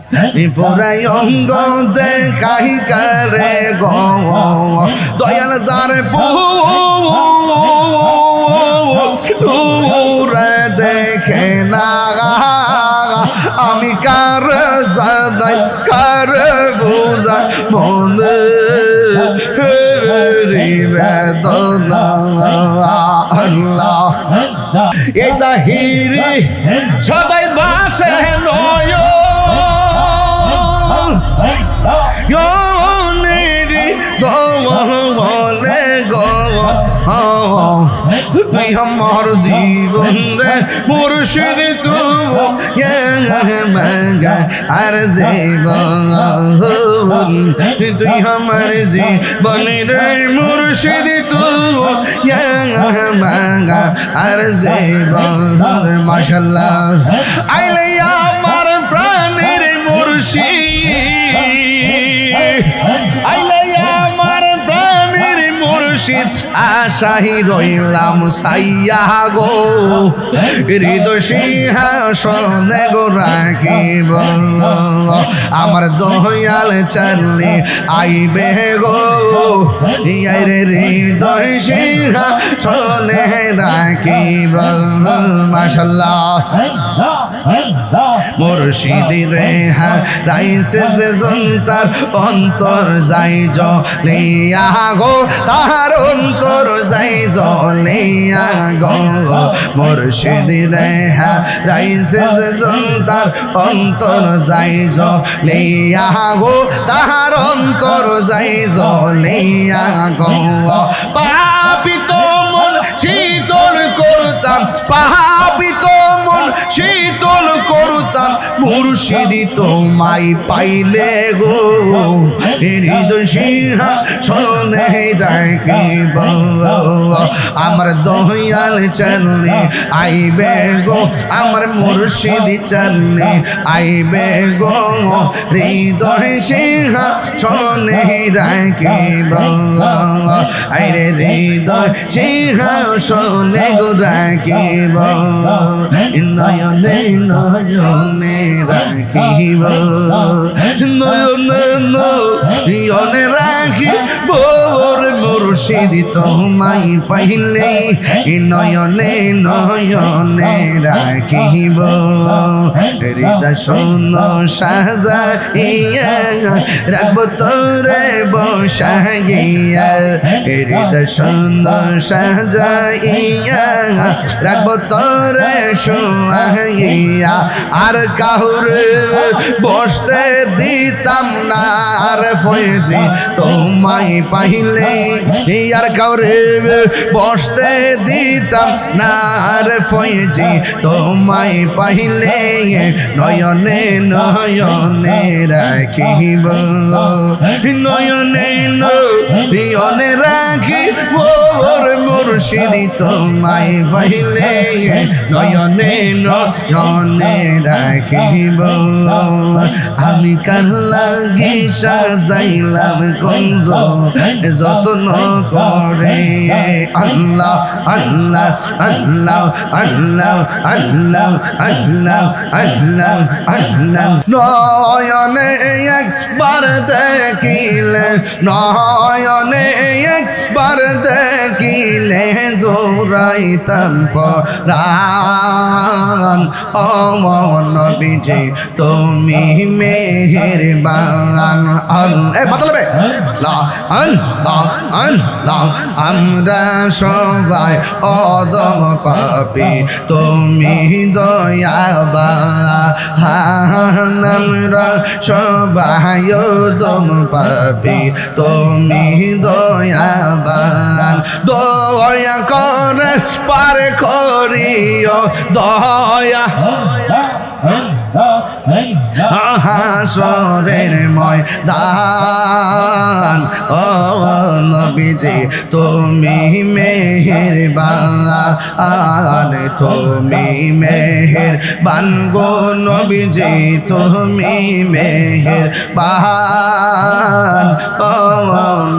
পুরাই অঙ্গ দেখাই করে গো দয়াল যার পুরে দেখে না আমি কার জানাই কার বুঝা মনে বেদনা আল্লাহ এই তাহিরি সদাই বাসে নয় বলে গো তুই আমার জীবন রে মুর্শিদ আর জীবন তুই আমার জীবন রে মুর্শিদ আর জীবন মাশাআল্লাহ আইলে আমার প্রাণের মুর্শিদ আইলে আমার প্রাণের মুর্শিদ আশাই রইলাম সাইয়া গো হৃদয় সিংহাসনে গো রাখিব আমার দয়াল চালে আইবে গো রে হৃদয় সিংহাসনে রাখিব মাশাআল্লাহ মুর্শিদ রে রাইছে যে জন্তার অন্তর যাই জলিয়া গো তাহার অন্তর যাই জলিয়া গো মুর্শিদ রে রাইছে যে জন্তার অন্তর যাই জলিয়া গো তাহার অন্তর যাই জলিয়া গো পাপিত মন শীতল করতাম পাপিত মন শীতল করতাম মুর্শিদ তোমায় পাইলে গো হৃদয় সিংহাসনে রাখিব আমার দয়াল চালে আইবে গো আমার মুর্শিদ চালে আইবে গো হৃদয় সিংহাসনে রাখিব আইরে হৃদয় সিংহাসনে গো রাখিব নয়নে নয়নে রাখিব নয়নে নয়নে রাখিব মুর্শিদ তোমায় পাইলে নয়নে নয়নে রাখিব হৃদয় শূন্য সাজাইয়া রাখবো তোরে বসাইয়া হৃদয় শূন্য সাজাইয়া রাখবো তোরে শোয়াইয়া আর কাহুরে বসতে দিতাম না আর ফয়েজি তোমায় পাইলে আর কাউরে বসতে দিতাম না আর ফয়েজি তোমায় পাইলে নয়নে নয়নে রাখিব নয়নে নয়নে রাখিব মুর্শিদ তোমায় পাইলে নয়নে নয়নে রাখিব আমি কার লাগি সাজাইলাম কুঞ্জ যত্ন করে আল্লাহ আল্লাহ আল্লাহ আল্লাহ আল্লাহ আল্লাহ আল্লাহ আল্লাহ নয়নে একবার দেখিলে নয়নে একবার দেখিলে জোরাইতাম পরাণ ও নবীজি তুমি মেহেরবান আল্লাহ বদলবে লা আল্লাহ আল্লাহ আমরা সবাই অদম পাপী তুমি দয়াবান আমরা সবাই অদম পাপী তুমি দয়াবান দয়া করে পার করিও দয়া হাসরের ময়দান ও নবীজি তুমি মেহেরবান তুমি মেহেরবান গো নবীজি তুমি মেহেরবান ও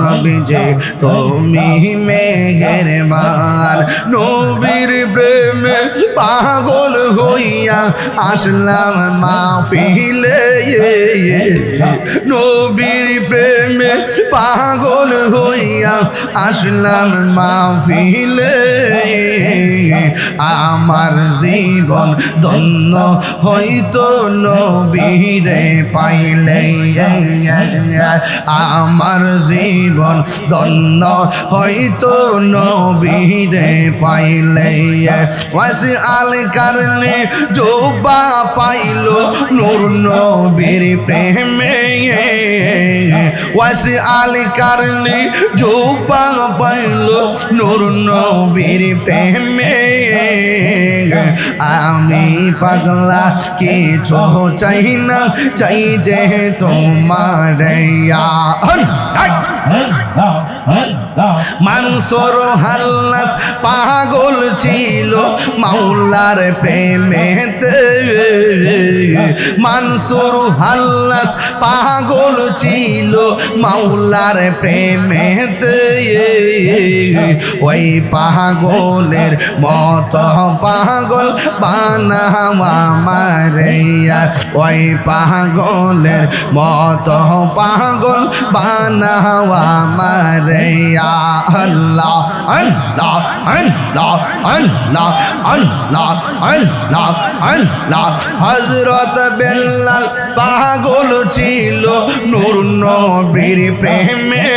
নবীজি তুমি মেহেরবান নবীর প্রেমে পাগল হইয়া আসলাম মাহফিলে নবীর প্রেমে পাগল হইয়া আসলাম মাহফিলে আমার জীবন ধন্য হইতো নবীরে পাইলে আমার জীবন ধন্য হইতো নবীরে পাইলে ওয়াসি আল কারণে জোবা পাইলো নূর নবীর প্রেমে ওয়াসি আল কারণে জোবা পাইলো নূর নবীর প্রেমে আমি পাগলা কিছু চাই না চাই যে তোমার মানসুর হাল্লাস পাগল ছিল মাওলার প্রেমেতে মানসুর হাল্লাস পাগল ছিল মাওলার প্রেমেতে ওই পাগলের মত পাগল বানাওয়া মারিয়া ওই পাগলের মত পাগল বানাওয়া মারিয়া আল্লাহ আল্লাহ আল্লাহ আল্লাহ আল্লাহ আল্লাহ আল্লাহ হযরত বেলাল পাগল ছিল নূর নবীর প্রেমে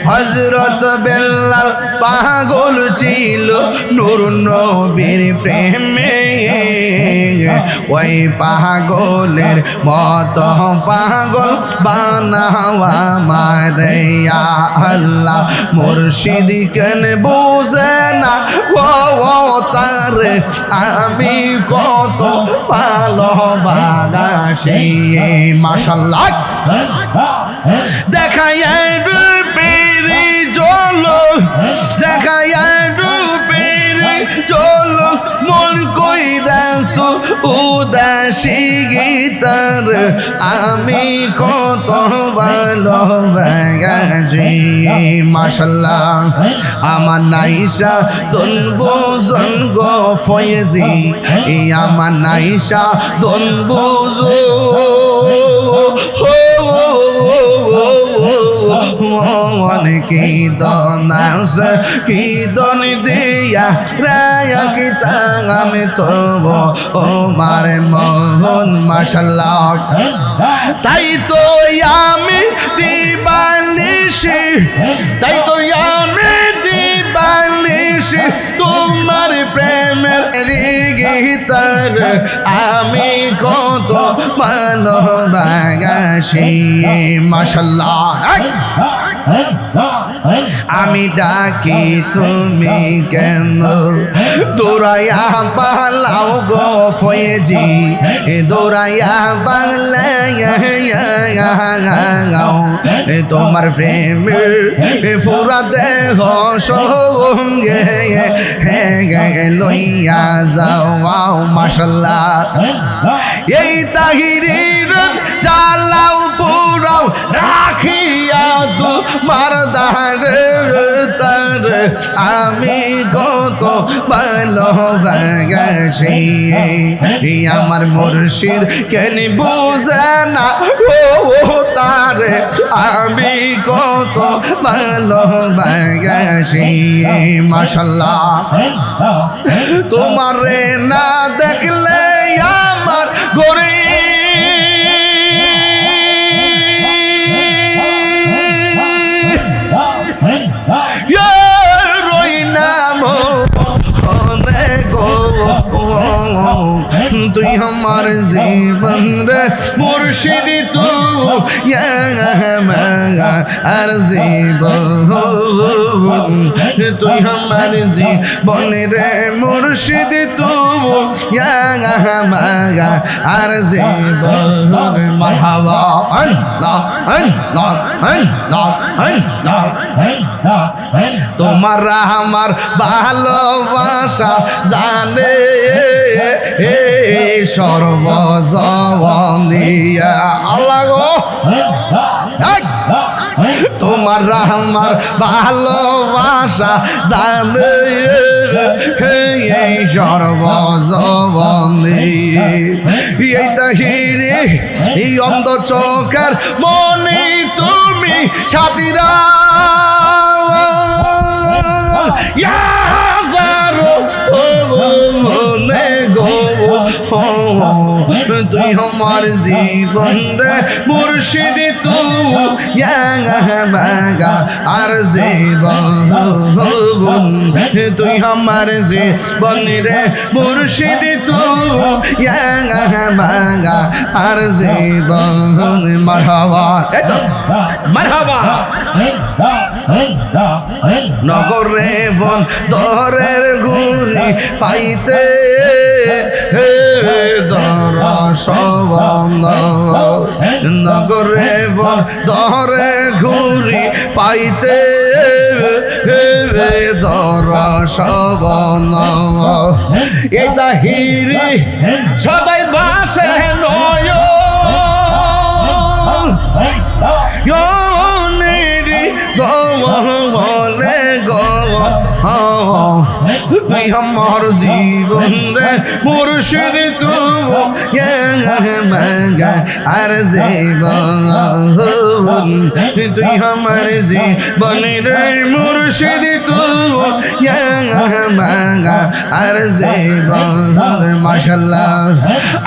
হযরত বেলাল পাগল ছিল নূর নবীর প্রেমে ওই পাগলের মত পাগল বানাওয়া মারিয়া আল্লাহ মুর্শিদ কেন বুঝে না ও তার আমি কত ভালোবাসি মাশাআল্লাহ দেখায় রূপেরি জলো দেখায় রূপেরি জলো মন কইরাছো উদাসী গীতার আমি কত ভালোবাসি মাশাআল্লাহ আমার নাইশা দন বুঝন গো ফয়েজি আমার নাইশা দন বুঝো কি দনাস কি দন দিয়া রায়া কি আমি তো ও মারে মোহন মাশাআল্লাহ তাই তো আমি দিবানিশি তাই তো আমি দিবানিশি তোমার প্রেমের গীতার আমি কত ভালোবাসি মাশাআল্লাহ আমি ডাকি তুমি কেন দৌড়াইয়া পালাও গো ফয়েজি দৌড়াইয়া পালাও তোমার প্রেমে ফুরা দেহ সঙ্গে লইয়া যাও মাশাআল্লাহ এই তাহিরির জ্বালাও পুরাও রাখিয়া তোমার দাঁড়ে তার আমি কত ভালোবাসি আমার মুর্শিদ কেন বুঝে না ও তার আমি কত ভালোবাসি মাশাআল্লাহ তোমার না দেখলে আমার ঘরে তুই আমার জীবন রে মুর্শিদ তু আর জীবন তুই আমার জীবন রে মুর্শিদ তু আর জীবন মারহাবা আল্লাহ আল্লাহ আল্লাহ আল্লাহ তোমার আমার ভালোবাসা জানে সর্বজবনিয়া আল্লাহ গো তোমার আমার ভালোবাসা জানে সর্বজবনে এই তাহিরে এই অন্ধ চোখের মনে তুমি সাথীরা তুই আমার জীবন রে মুর্শিদ তুগা আর জীবন তুই আমার জীবন রে মুর্শিদ তুগা আর জীবন মারহাবা এতো মারহাবা নগরে বন দরের ঘুরি পাইতে নগরে বন দরে ঘুরি পাইতে দর সবন এই তাহিরি সদাই বাসে নয় বলে গো তুই আমার জীবন রে মুর্শিদ তুগা আর জীবন তুই আমার জীবন রে মুর্শিদ তুগা আর জীবন মাশাআল্লাহ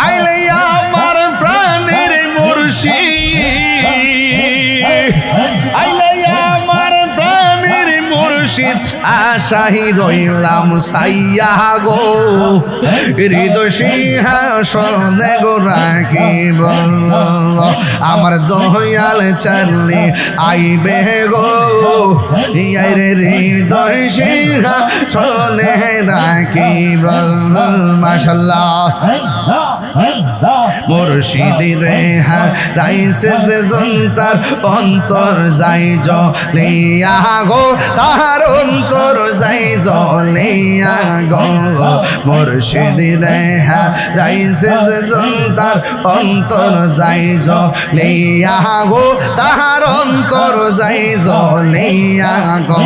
আইলে আমার প্রাণের মুর্শিদ আইলে আমার প্রাণের মুর্শিদ আশাই রইলাম সাইয়া গো হৃদয় সিংহাসনে গো রাখিব আমার দয়াল চালে আইবে গো রে হৃদয় সিংহাসনে রাখিব মাশাআল্লাহ মুর্শিদ রে রাইছে যে জন্তার অন্তর যাই জলিয়া গো তাহার অন্তর যাই জলিয়া গো মুর্শিদ রে রাইছে যে জন্তার অন্তর যাই জলিয়া গো তাহার অন্তর যাই জলিয়া গো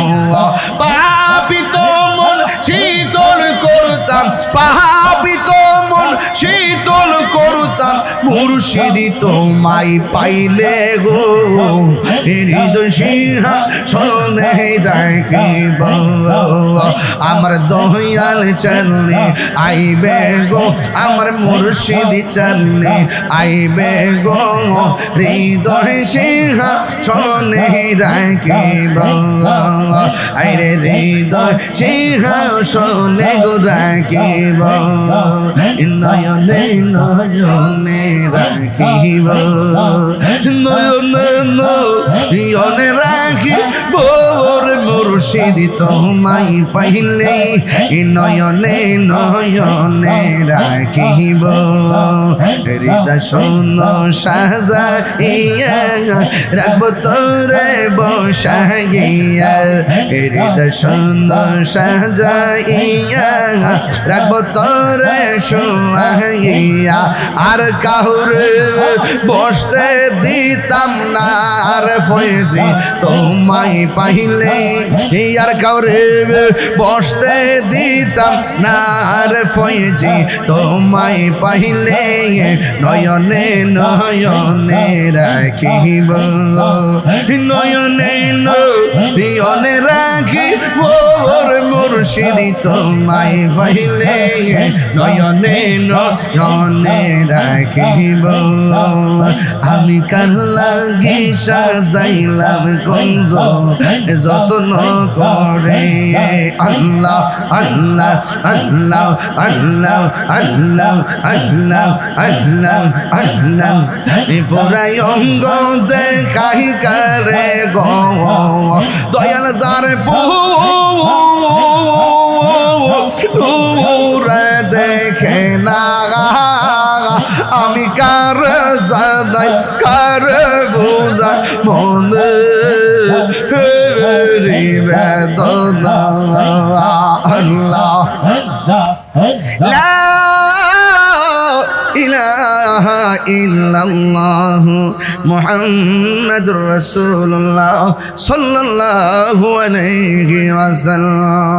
পাপিত মন শীতল করতাম পাপিত মন শীতল করতাম মুর্শিদ তোমায় পাইলে গো হৃদয় সিংহাসনে রাখিব আমার দয়াল চালে আইবে গো আমার মুর্শিদ চালে আইবে গো হৃদয় সিংহাসনে রাখিব আইরে হৃদয় সিংহাসনে গো রাখিব নয়নে নয়নে রাখিব নয়নে নয়নে রাখিব মুর্শিদ তোমায় পাইলে নয়নে নয়নে রাখিব হৃদয় শূন্য সাজাইয়া রাখব তোরে বসাইয়া হৃদয় শূন্য সাজাইয়া রাখব তোরে শোয়াইয়া আর কাহুরে বসতে দিতাম না আর ফয়েজি তোমায় পাইলে আর কাউরে বসতে দিতাম না আর ফয়েজি তোমায় পাইলে নয়নে নয়নে রাখিব নয়নে নয়নে রাখিব মুর্শিদ তোমায় পাইলে নয়নে নয়নে রাখিব আমি কার লাগি সাজাইলাম কুঞ্জ যত্ন করে আল্লাহ আল্লাহ আল্লাহ আল্লাহ আল্লাহ আল্লাহ আল্লাহ আল্লাহ পুরাই অঙ্গ দেখাই করে গো দয়াল যারে পুরা দেখে না আমি কার জানাই কার বুঝা মনে বেদনা আল্লাহ লা ইলাহা ইলাহা ইল্লাল্লাহ মুহাম্মাদুর রাসূলুল্লাহ সাল্লাল্লাহু আলাইহি ওয়াসাল্লাম।